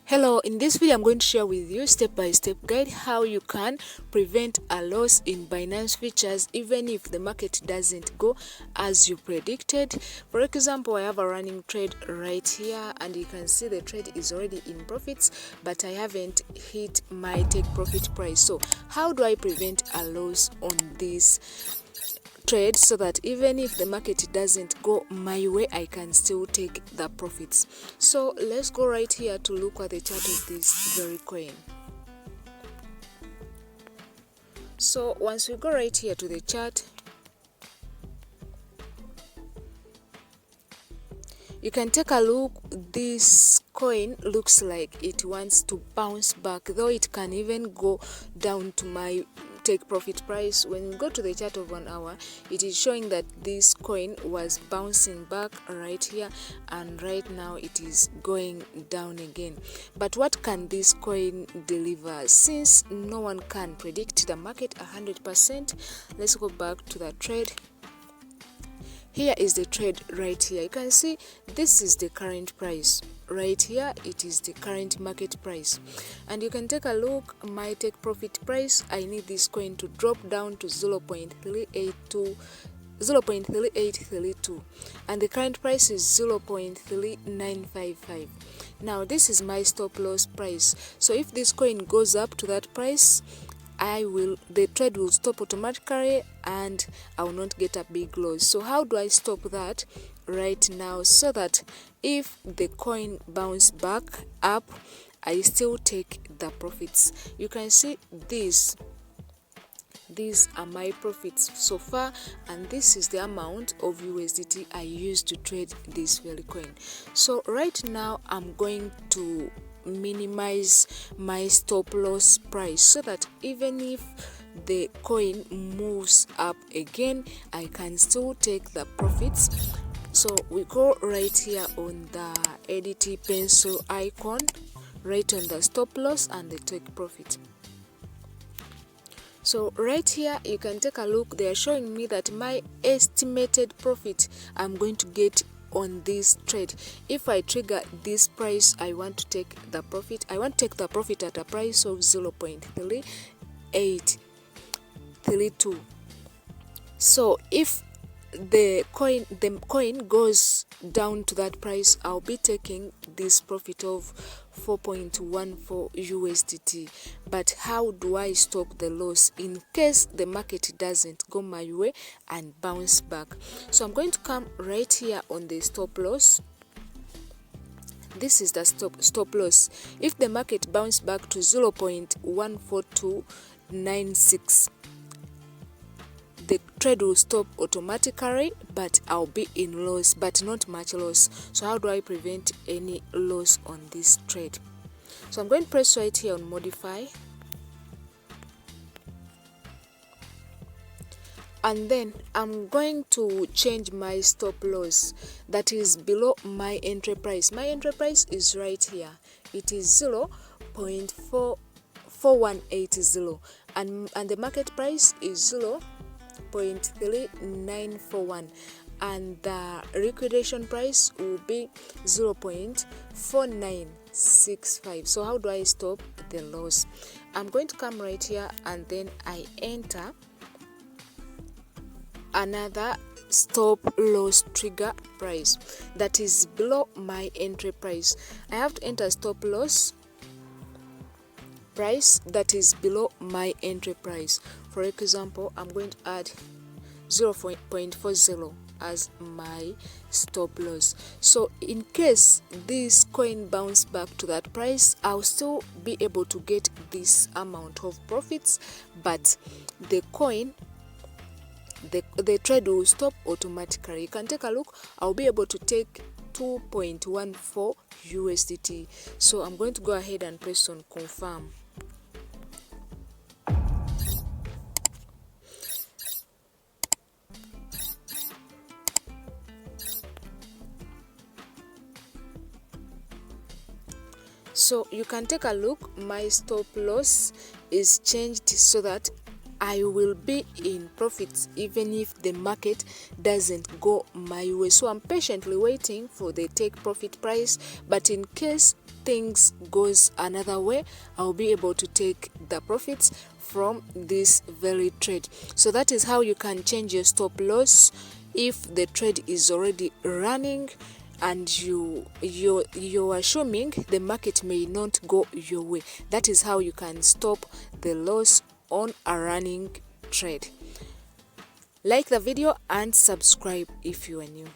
Hello, in this video I'm going to share with you step-by-step guide how you can prevent a loss in Binance Futures even if the market doesn't go as you predicted. For example, I have a running trade right here and you can see the trade is already in profits, but I haven't hit my take profit price. So how do I prevent a loss on this trade so that even if the market doesn't go my way, I can still take the profits? So let's go right here to look at the chart of this very coin. So once we go right here to the chart, you can take a look. This coin looks like it wants to bounce back, though it can even go down to my take profit price. When we go to the chart of 1 hour, it is showing that this coin was bouncing back right here, and right now it is going down again. But what can this coin deliver? Since no one can predict the market 100%, let's go back to the trade. Here is the trade right here. You can see this is the current price. Right here, it is the current market price. And you can take a look, my take profit price. I need this coin to drop down to 0.3832. And the current price is 0.3955. Now, this is my stop loss price. So if this coin goes up to that price, the trade will stop automatically and I will not get a big loss. So how do I stop that right now so that if the coin bounce back up, I still take the profits? You can see these are my profits so far, and this is the amount of USDT I used to trade this very coin. So right now I'm going to minimize my stop loss price so that even if the coin moves up again, I can still take the profits. So we go right here on the edit pencil icon, right on the stop loss and the take profit. So right here you can take a look. They are showing me that my estimated profit I'm going to get on this trade, if I trigger this price, I want to take the profit. I want to take the profit at a price of 0.3832. So if the coin goes down to that price, I'll be taking this profit of 4.14 USDT. But how do I stop the loss in case the market doesn't go my way and bounce back? So I'm going to come right here on the stop loss. This is the stop loss. If the market bounce back to 0.14296, the trade will stop automatically, but I'll be in loss, but not much loss. So how do I prevent any loss on this trade? So I'm going to press right here on modify, and then I'm going to change my stop loss that is below my entry price. My entry price is right here. It is 0.4180 and the market price is 0.3941, and the liquidation price will be 0.4965. So how do I stop the loss? I'm going to come right here and then I enter another stop loss trigger price that is below my entry price. I have to enter stop loss price that is below my entry price. For example, I'm going to add 0.40 as my stop loss. So in case this coin bounce back to that price, I'll still be able to get this amount of profits, but the coin, the trade will stop automatically. You can take a look. I'll be able to take 2.14 USDT. So I'm going to go ahead and press on confirm. So you can take a look. My stop loss is changed so that I will be in profits even if the market doesn't go my way. So I'm patiently waiting for the take profit price, but in case things goes another way, I'll be able to take the profits from this very trade. So that is how you can change your stop loss if the trade is already running and you're assuming the market may not go your way. That is how you can stop the loss on a running trade. Like the video and subscribe if you are new.